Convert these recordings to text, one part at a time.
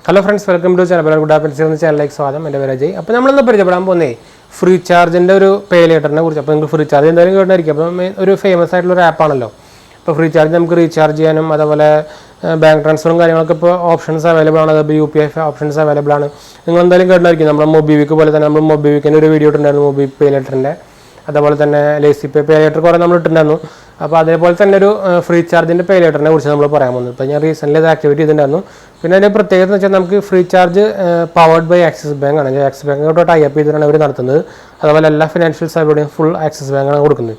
Hello friends, welcome to channel. goodhappenshereajay channel സ്വാഗതം. എൻ്റെ പേര് അജയ്. അപ്പോൾ നമ്മൾ ഇന്ന് പരിചയപ്പെടാൻ പോകുന്നേ ഫ്രീ ചാർജിന്റെ ഒരു പേ ലേറ്ററിനെ കുറിച്ച്. അപ്പോൾ നിങ്ങൾ ഫ്രീ ചാർജ് എന്തായാലും കേട്ടിരിക്കും. അപ്പോൾ ഒരു ഫേമസ് ആയിട്ടുള്ള ഒരു ആപ്പ് ആണല്ലോ. അപ്പോൾ ഫ്രീ ചാർജ് നമുക്ക് റീചാർജ് ചെയ്യാനും അതുപോലെ ബാങ്ക് ട്രാൻസ്ഫറും കാര്യങ്ങളൊക്കെ ഇപ്പോൾ ഓപ്ഷൻസ് അവൈലബിൾ ആണ്. അത് UPI ഓപ്ഷൻസ് അവൈലബിൾ ആണ്. നിങ്ങൾ എന്തായാലും കേട്ടിരിക്കും. നമ്മുടെ മൊബിവിക്ക് പോലെ തന്നെ നമ്മൾ മൊബിവിക്കിൻ്റെ ഒരു വീഡിയോ ഇട്ടിട്ടുണ്ടായിരുന്നു, മൊബി പേ ലേറ്ററിൻ്റെ. അതുപോലെ തന്നെ ലേസി പേ ലേറ്റർ കുറേ നമ്മൾ ഇട്ടിട്ടുണ്ടായിരുന്നു. അപ്പോൾ അതേപോലെ തന്നെ ഒരു ഫ്രീ ചാർജിൻ്റെ പേ ലേറ്ററിനെ കുറിച്ച് നമ്മൾ പറയാൻ പോകുന്നത്. ഇപ്പോൾ ഞാൻ റീസെൻ്റ്ലി ഇത് ആക്ടിവേറ്റ് ചെയ്തിട്ടുണ്ടായിരുന്നു. പിന്നെ അതിൻ്റെ പ്രത്യേകത എന്ന് വെച്ചാൽ നമുക്ക് Freecharge powered by Axis Bank ആണ്. ആക്സിസ് ബാങ്കോട്ട് ടൈപ്പ് ചെയ്തിട്ടാണ് അവർ നടത്തുന്നത്. അതുപോലെ എല്ലാ ഫിനാൻഷ്യൽ സേവയുടെയും ഫുൾ ആക്സിസ് ബാങ്കാണ് കൊടുക്കുന്നത്.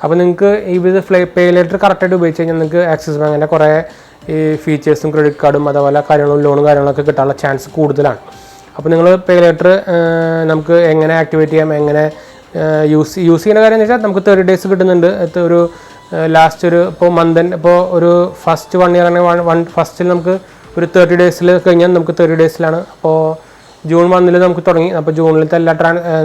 അപ്പോൾ നിങ്ങൾക്ക് ഇത് പേ ലേറ്റർ കറക്റ്റായിട്ട് ഉപയോഗിച്ച് കഴിഞ്ഞാൽ നിങ്ങൾക്ക് ആക്സിസ് ബാങ്കിൻ്റെ കുറേ ഈ ഫീച്ചേഴ്സും ക്രെഡിറ്റ് കാർഡും അതുപോലെ കാര്യങ്ങളും ലോണും കാര്യങ്ങളൊക്കെ കിട്ടാനുള്ള ചാൻസ് കൂടുതലാണ്. അപ്പോൾ നിങ്ങൾ പേ ലേറ്റർ നമുക്ക് എങ്ങനെ ആക്ടിവേറ്റ് ചെയ്യാം, എങ്ങനെ യൂസ് ചെയ്യുന്ന കാര്യം എന്ന് വെച്ചാൽ നമുക്ക് 30 days കിട്ടുന്നുണ്ട്. ഒരു ലാസ്റ്റ് ഒരു ഇപ്പോൾ ഇപ്പോൾ ഒരു ഫസ്റ്റ് 1 year ആണെങ്കിൽ ഫസ്റ്റിൽ നമുക്ക് ഒരു 30 days കഴിഞ്ഞാൽ നമുക്ക് 30 days അപ്പോൾ ജൂൺ 1 നമുക്ക് തുടങ്ങി. അപ്പോൾ ജൂണിലത്തെ എല്ലാ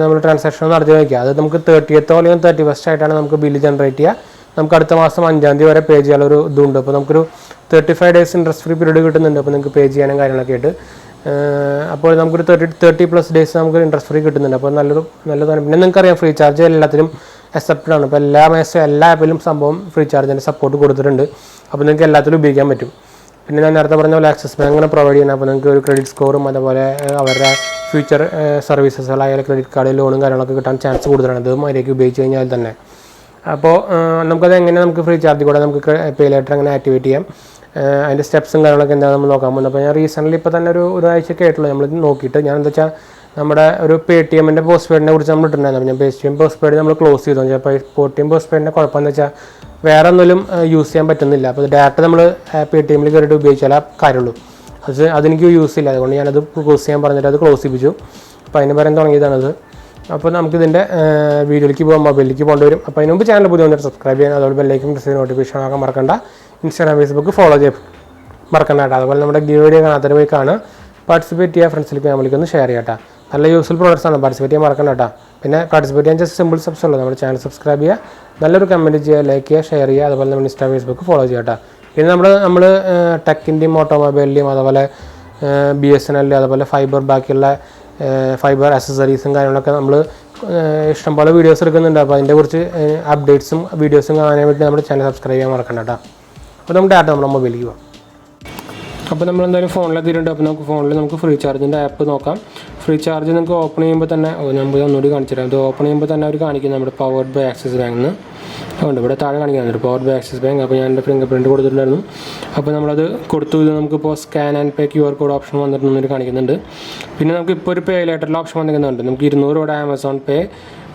നമ്മൾ ട്രാൻസാക്ഷനും നടത്തി വയ്ക്കുക. അത് നമുക്ക് 30th അല്ലെങ്കിൽ 31st ആയിട്ടാണ് നമുക്ക് ബില്ല് ജനറേറ്റ് ചെയ്യുക. നമുക്ക് അടുത്ത മാസം 5ാം തീയതി വരെ പേ ചെയ്യാനുള്ള ഇതുണ്ട്. അപ്പോൾ നമുക്കൊരു 35 days ഇൻട്രസ്റ്റ് ഫ്രീ പീരീഡ് കിട്ടുന്നുണ്ട്. അപ്പോൾ നിങ്ങൾക്ക് പേ ചെയ്യാനും കാര്യങ്ങളൊക്കെ ആയിട്ട്. അപ്പോൾ നമുക്കൊരു 30+ days നമുക്ക് ഇൻട്രസ്റ്റ് ഫ്രീ കിട്ടുന്നുണ്ട്. അപ്പോൾ നല്ലതാണ്. പിന്നെ നിങ്ങൾക്കറിയാം ഫ്രീ ചാർജ് എല്ലാത്തിലും അക്സെപ്റ്റഡ് ആണ്. ഇപ്പോൾ എല്ലാ ആപ്പിലും സംഭവം ഫ്രീ ചാർജിൻ്റെ സപ്പോർട്ട് കൊടുത്തിട്ടുണ്ട്. അപ്പോൾ നിങ്ങൾക്ക് എല്ലാത്തിലും ഉപയോഗിക്കാൻ പറ്റും. പിന്നെ ഞാൻ നേരത്തെ പറഞ്ഞ പോലെ ആക്സിസ് ബാങ്കിനെ പ്രൊവൈഡ് ചെയ്യുന്നത്. അപ്പോൾ നിങ്ങൾക്ക് ഒരു ക്രെഡിറ്റ് സ്കോറും അതുപോലെ അവരുടെ ഫ്യൂച്ചർ സർവീസസുകളായ ക്രെഡിറ്റ് കാർഡ് ലോണും കാര്യങ്ങളൊക്കെ കിട്ടാൻ ചാൻസ് കൂടുതലാണ്. അതും അതിലേക്ക് ഉപയോഗിച്ച് കഴിഞ്ഞാൽ തന്നെ. അപ്പോൾ നമുക്കത് എങ്ങനെ നമുക്ക് ഫ്രീ ചാർജ് കൂടെ നമുക്ക് പേ ലേറ്റർ എങ്ങനെ ആക്ടിവേറ്റ് ചെയ്യാം, അതിൻ്റെ സ്റ്റെപ്സും കാര്യങ്ങളൊക്കെ എന്താണ് നമ്മൾ നോക്കാൻ പോകുന്നത്. അപ്പോൾ ഞാൻ റീസെൻ്റ്ലി ഇപ്പോൾ തന്നെ ഒരാഴ്ചയൊക്കെ ആയിട്ടുള്ളൂ നമ്മൾ നോക്കിയിട്ട്. ഞാൻ എന്താ വെച്ചാൽ നമ്മുടെ ഒരു പേടിഎമ്മിൻ്റെ പോസ്റ്റ് പെയ്ഡിനെ കുറിച്ച് നമ്മൾ ഇട്ടിട്ടുണ്ടായിരുന്നു. അപ്പോൾ ഞാൻ പേടിഎം പോസ്റ്റ് പെയ്ഡ് നമ്മൾ ക്ലോസ് ചെയ്തു. പേടിഎം പോസ്റ്റ് പെയ്ഡിൻ്റെ കുഴപ്പമെന്ന് വെച്ചാൽ വേറെ ഒന്നിലും യൂസ് ചെയ്യാൻ പറ്റുന്നില്ല. അപ്പോൾ ഡയറക്റ്റ് നമ്മൾ പേടിഎമ്മിൽ കയറിയിട്ട് ഉപയോഗിച്ചാലേ കാര്യമുള്ളൂ. അതെനിക്ക് യൂസ് ഇല്ല. അതുകൊണ്ട് ഞാനത് ക്ലോസ് ചെയ്യാൻ പറഞ്ഞിട്ട് അത് ക്ലോസ് ചെയ്യിപ്പിച്ചു. അപ്പോൾ അതിന് പറയാൻ തുടങ്ങിയതാണത്. അപ്പോൾ നമുക്കിതിൻ്റെ വീഡിയോയിലേക്ക് പോകാം, മൊബൈലിലേക്ക് പോകേണ്ടി വരും. അപ്പോൾ അതിന് മുമ്പ് ചാനൽ പുതിയ വന്നിട്ട് സബ്സ്ക്രൈബ് ചെയ്യാൻ, അതുപോലെ ബെല്ലൈക്കൻ പ്രസ് ചെയ്ത് നോട്ടിഫിക്കേഷൻ ആക്കാൻ മറക്കണ്ട. ഇൻസ്റ്റാഗ്രാം ഫേസ്ബുക്ക് ഫോളോ ചെയ്യാൻ മറക്കണ്ട കേട്ടോ. അതുപോലെ നമ്മുടെ വീഡിയോ കാണാത്ത പോയി കാണുക, പാർട്ടിസിപ്പേറ്റ് ചെയ്യുക, ഫ്രണ്ട്സിലേക്ക് ഫാമിലിക്കൊന്ന് ഷെയർ ചെയ്യട്ടോ. നല്ല യൂസ്ഫുൾ പ്രോഡക്റ്റ്സ് ആണ്, പാർട്ടിസിപ്പേറ്റ് ചെയ്യാൻ മറക്കണ്ട കേട്ടോ. പിന്നെ പാർട്ടിസിപ്പേറ്റ് ചെയ്യാൻ ജസ്റ്റ് സിമ്പിൾ സ്റ്റെപ്സ് ഉള്ളൂ. നമ്മുടെ ചാനൽ സബ്സ്ക്രൈബ് ചെയ്യുക, നല്ലൊരു കമൻറ്റ് ചെയ്യുക, ലൈക്ക് ചെയ്യുക, ഷെയർ ചെയ്യുക. അതുപോലെ നമ്മുടെ ഇൻസ്റ്റാ ഫേസ്ബുക്ക് ഫോളോ ചെയ്യട്ടോ. പിന്നെ നമ്മൾ ടെക്കിൻ്റെയും ഓട്ടോമൊബൈലിൻ്റെയും അതുപോലെ BSNL അതുപോലെ ബാക്കിയുള്ള ഫൈബർ അക്സസറീസും കാര്യങ്ങളൊക്കെ നമ്മൾ ഇഷ്ടംപോലെ വീഡിയോസ് എടുക്കുന്നുണ്ട്. അപ്പോൾ അതിൻ്റെ കുറിച്ച് അപ്ഡേറ്റ്സും വീഡിയോസും കാണാൻ വേണ്ടി നമ്മുടെ ചാനൽ സബ്സ്ക്രൈബ് ചെയ്യാൻ മറക്കണ്ട കേട്ടോ. അപ്പോൾ നമുക്ക് ഡയറക്റ്റ് നമ്മുടെ മൊബൈലിലേക്ക് പോകാം. അപ്പോൾ നമ്മൾ എന്തായാലും ഫോണിലെത്തിയിട്ടുണ്ട്. അപ്പോൾ നമുക്ക് ഫോണിൽ നമുക്ക് ഫ്രീ ചാർജിൻ്റെ ആപ്പ് നോക്കാം. ഫ്രീ ചാർജ് നമുക്ക് ഓപ്പൺ ചെയ്യുമ്പോൾ തന്നെ നമ്മൾ ഒന്നുകൂടി കാണിച്ചു തരാം. ഇത് ഓപ്പൺ ചെയ്യുമ്പോൾ തന്നെ അവർ കാണിക്കുന്നത് നമ്മുടെ പവർഡ് ബൈ ആക്സിസ് ബാങ്കിൽ നിന്ന് അതുകൊണ്ട് ഇവിടെ താഴെ കാണിക്കുന്നുണ്ട് പവർഡ് ബൈ ആക്സിസ് ബാങ്ക്. അപ്പോൾ ഞാൻ എൻ്റെ ഫിംഗർ പ്രിൻറ്റ് കൊടുത്തിട്ടുണ്ടായിരുന്നു. അപ്പോൾ നമ്മളത് കൊടുത്തു. ഇത് നമുക്കിപ്പോൾ scan and pay QR code option വന്നിട്ട് കാണിക്കുന്നുണ്ട്. പിന്നെ നമുക്ക് ഇപ്പോൾ ഒരു പേ ലേറ്ററിലെ ഓപ്ഷൻ വന്നിരിക്കുന്നുണ്ട്. നമുക്ക് 200 രൂപയുടെ ആമസോൺ പേ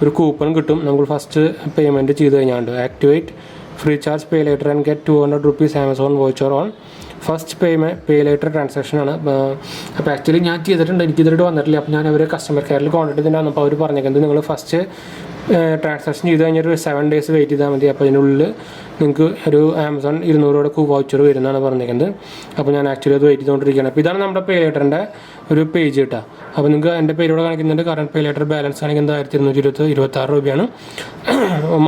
ഒരു കൂപ്പൺ കിട്ടും. നമുക്ക് ഫസ്റ്റ് പേയ്മെൻറ്റ് ചെയ്ത് കഴിഞ്ഞാണ്ട് activate Freecharge pay later and get 200 rupees Amazon voucher on first pay later ട്രാൻസാക്ഷനാണ്. അപ്പോൾ ആക്ച്വലി ഞാൻ ചെയ്തിട്ടുണ്ട്, എനിക്ക് ഇതിട്ട് വന്നിട്ടില്ല. അപ്പോൾ ഞാൻ അവർ കസ്റ്റമർ കെയറിൽ കോൺടാക്ട് ചെയ്തിട്ടുണ്ടായിരുന്നു. അപ്പോൾ അവർ പറഞ്ഞേക്കുന്നത് നിങ്ങൾ ഫസ്റ്റ് ട്രാൻസാക്ഷൻ ചെയ്ത് കഴിഞ്ഞൊരു 7 days വെയിറ്റ് ചെയ്താൽ മതി. അപ്പോൾ അതിനുള്ളിൽ നിങ്ങൾക്ക് ഒരു ആമസോൺ 200 രൂപയുടെ വൗച്ചർ വരുന്നതാണ് പറഞ്ഞേക്കുന്നത്. അപ്പോൾ ഞാൻ ആക്ച്വലി അത് വെയിറ്റ് ചെയ്തുകൊണ്ടിരിക്കുകയാണ്. അപ്പോൾ ഇതാണ് നമ്മുടെ പേ ലേറ്ററിൻ്റെ ഒരു പേജ് കിട്ടുക. അപ്പോൾ നിങ്ങൾക്ക് എൻ്റെ പേരോടെ കാണിക്കുന്നുണ്ട്. കറണ്ട് പേ ലേറ്റർ ബാലൻസ് കാണിക്കുന്നത് 1226 രൂപയാണ്.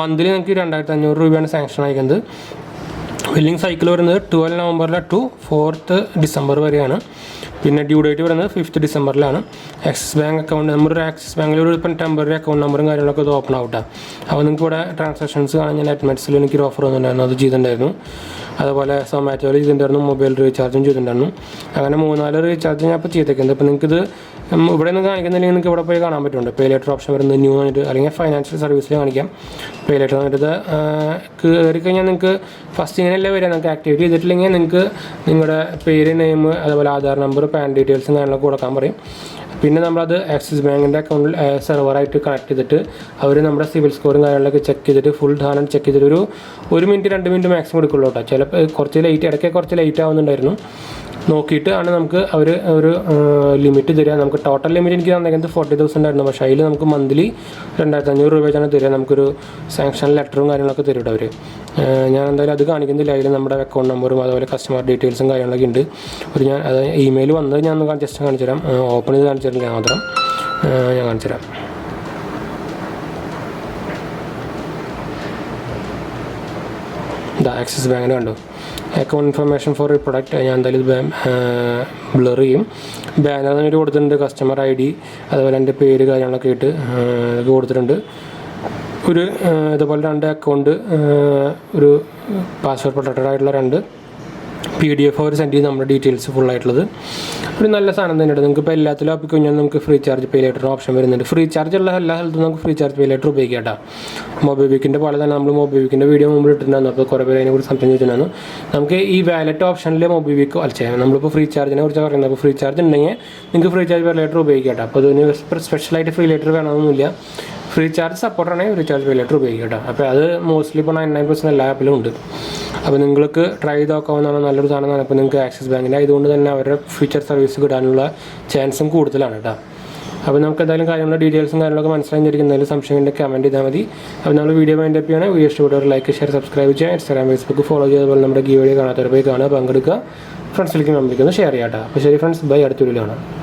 മന്ത്ലി നിങ്ങൾക്ക് 2500 രൂപയാണ് സാങ്ഷൻ അയക്കുന്നത്. ബില്ലിംഗ് സൈക്കിൾ വരുന്നത് 12 November ടു 4th December വരെയാണ്. പിന്നെ ഡ്യൂ ഡേറ്റ് വരുന്നത് 5th December. Axis bank account നമ്മുടെ ആക്സിസ് ബാങ്കിൽ ഒരു ഇപ്പം ടെമ്പററി അക്കൗണ്ട് നമ്പറും കാര്യങ്ങളൊക്കെ ഇത് ഓപ്പൺ ആവട്ടെ. അപ്പോൾ നിങ്ങൾക്ക് ഇവിടെ ട്രാൻസാക്ഷൻസ് കാണാൻ ഞാൻ നെറ്റ്മെറ്റ്സിൽ എനിക്കൊരു ഓഫർ വന്നിട്ടുണ്ടായിരുന്നു, അത് ചെയ്തിട്ടുണ്ടായിരുന്നു. അതുപോലെ സൊമാറ്റോയിൽ ചെയ്തിട്ടുണ്ടായിരുന്നു, മൊബൈൽ റീചാർജും ചെയ്തിട്ടുണ്ടായിരുന്നു. അങ്ങനെ 3-4 റീചാർജ് ഞാൻ ഇപ്പോൾ ചെയ്തേക്കുന്നത്. അപ്പോൾ നിങ്ങൾക്കിത് ഇവിടെ നിന്ന് കാണിക്കുന്നില്ലെങ്കിൽ നിങ്ങൾക്ക് ഇവിടെ പോയി കാണാൻ പറ്റുന്നുണ്ട്. പേ ലേറ്റർ ഓപ്ഷൻ വരുന്നത് ന്യൂ ആയിട്ട് അല്ലെങ്കിൽ ഫൈനാൻഷ്യൽ സർവീസിൽ കാണിക്കാം. പേ ലേറ്റർ വന്നിട്ട് കയറി കഴിഞ്ഞാൽ നിങ്ങൾക്ക് ഫസ്റ്റ് ഇങ്ങനെയല്ലേ വരിക. നിങ്ങൾക്ക് ആക്ടിവേറ്റ് ചെയ്തിട്ടില്ലെങ്കിൽ നിങ്ങൾക്ക് നിങ്ങളുടെ പേര്, നെയിം, അതുപോലെ ആധാർ നമ്പർ, പാൻ ഡീറ്റെയിൽസും കാര്യങ്ങളൊക്കെ കൊടുക്കാൻ പറയും. പിന്നെ നമ്മളത് ആക്സിസ് ബാങ്കിൻ്റെ അക്കൗണ്ടിൽ സെർവറായിട്ട് കണക്ട് ചെയ്തിട്ട് അവർ നമ്മുടെ സിവിൽ സ്കോറും കാര്യങ്ങളൊക്കെ ചെക്ക് ചെയ്തിട്ട് ഫുൾ ധാരണം ചെക്ക് ചെയ്തിട്ട് ഒരു 1 minute 2 minute മാക്സിമം എടുക്കുള്ളൂ കേട്ടോ. ചിലപ്പോൾ ഇടയ്ക്ക് കുറച്ച് ലേറ്റ് ആവുന്നുണ്ടായിരുന്നു. നോക്കിയിട്ട് ആണ് നമുക്ക് അവർ ഒരു ലിമിറ്റ് തരിക. നമുക്ക് ടോട്ടൽ ലിമിറ്റ് എനിക്ക് തന്നേക്കുന്നത് 40,000 ആയിരുന്നു. പക്ഷേ അതിൽ നമുക്ക് മന്ത്ലി 2500 രൂപ വെച്ചാണ് തരിക. നമുക്കൊരു സാങ്ഷൻ ലെറ്ററും കാര്യങ്ങളൊക്കെ തരും അവർ. ഞാൻ എന്തായാലും അത് കാണിക്കുന്നില്ല. അതിൽ നമ്മുടെ അക്കൗണ്ട് നമ്പറും അതുപോലെ കസ്റ്റമർ ഡീറ്റെയിൽസും കാര്യങ്ങളൊക്കെ ഉണ്ട്. ഞാൻ അത് ഇമെയിൽ വന്നത് ഞാൻ ജസ്റ്റ് കാണിച്ചു തരാം. ഓപ്പൺ ചെയ്ത് കാണിച്ചു തരില്ല മാത്രം ഞാൻ കാണിച്ചു തരാം. ആക്സിസ് ബാങ്കിൻ്റെ കണ്ടു. Account information for A product ഞാൻ എന്തായാലും ഇത് ബ്ലർ ചെയ്യും. ബാനർ തന്നെ കൊടുത്തിട്ടുണ്ട്, കസ്റ്റമർ ID അതുപോലെ എൻ്റെ പേര് കാര്യങ്ങളൊക്കെ ഇട്ട് കൊടുത്തിട്ടുണ്ട്. ഒരു ഇതുപോലെ 2 അക്കൗണ്ട്, ഒരു പാസ്വേഡ് പ്രൊട്ടക്റ്റഡ് ആയിട്ടുള്ള 2 PDF അവർ സെൻഡ് ചെയ്ത് നമ്മുടെ ഡീറ്റെയിൽസ് ഫുള്ളായിട്ടുള്ളത്. ഒരു നല്ല സാധനം തന്നെയാണ്. നിങ്ങൾക്ക് ഇപ്പോൾ എല്ലാത്തിലും ആപ്പിൽ കഴിഞ്ഞാൽ നമുക്ക് Freecharge pay later option വരുന്നുണ്ട്. ഫ്രീ ചാർജ് ഉള്ള എല്ലാ സ്ഥലത്തും നമുക്ക് ഫ്രീ ചാർജ് പേ ലേറ്റർ ഉപയോഗിക്കാം കേട്ടോ. മൊബൈവിക്കിൻ്റെ പോലെ തന്നെ നമ്മൾ മൊബൈവിക്കിൻ്റെ വീഡിയോ മുമ്പ് ഇട്ടിട്ടുണ്ടായിരുന്നു. അപ്പോൾ കുറേ പേര് അതിനെക്കുറിച്ച് സംസാരിച്ചിട്ടുണ്ടായിരുന്നു. നമുക്ക് ഈ വാലറ്റ് ഓപ്ഷനിൽ മൊബൈവിക്ക് നമ്മളിപ്പോൾ ഫ്രീ ചാർജിനെ കുറിച്ച് പറയുന്നത്. അപ്പോൾ ഫ്രീ ചാർജ് ഉണ്ടെങ്കിൽ നിങ്ങൾക്ക് ഫ്രീ ചാർജ് പേ ലേറ്റർ ഉപയോഗിക്കാം കേട്ടോ. അപ്പോൾ അതിന് സ്പെഷ്യലായിട്ട് ഫ്രീ ലേറ്റർ വേണമെന്നില്ല. ഫ്രീ ചാർജ് സപ്പോർട്ടാണെങ്കിൽ ഫ്രീ ചാർജ് പേ ലേറ്റർ ഉപയോഗിക്കാം കേട്ടോ. അപ്പോൾ അത് മോസ്റ്റ്ലി ഇപ്പോൾ 99% എല്ലാ ആപ്പിലും ഉണ്ട്. അപ്പോൾ നിങ്ങൾക്ക് ട്രൈ ചെയ്ത് നോക്കാവുന്നതാണ്, നല്ലൊരു സാധനമാണ്. അപ്പോൾ നിങ്ങൾക്ക് ആക്സിസ് ബാങ്കിൻ്റെ ആയതുകൊണ്ട് തന്നെ അവരുടെ ഫ്യൂച്ചർ സർവീസ് കിട്ടാനുള്ള ചാൻസും കൂടുതലാണ് കേട്ടോ. അപ്പോൾ നമുക്ക് എന്തായാലും കാര്യങ്ങളുടെ ഡീറ്റെയിൽസും കാര്യങ്ങളൊക്കെ മനസ്സിലായിരിക്കും. എന്തെങ്കിലും സംശയം ഉണ്ടെങ്കിൽ കമൻറ്റ് ചെയ്താൽ മതി. അപ്പോൾ നമ്മൾ വീഡിയോ മൈൻഡ് അപ്പ് ചെയ്യണം. വീഡിയോ ഇഷ്ടപ്പെട്ടവർ ലൈക്ക്, ഷെയർ, സബ്സ്ക്രൈബ് ചെയ്യുക. ഇൻസ്റ്റാഗ്രാം, ഫേസ്ബുക്ക് ഫോളോ ചെയ്തതുപോലെ നമ്മുടെ ഗീവഴി കാണാത്തവർ പോയി കാണുക, പങ്കെടുക്കുക, ഫ്രണ്ട്സിലേക്ക് മെമ്പറിലേക്ക് ഒന്ന് ഷെയർ ചെയ്യാം കേട്ടോ. അപ്പോൾ ശരി ഫ്രണ്ട്സ്, ബൈ. അടുത്ത വീഡിയോ കാണാം.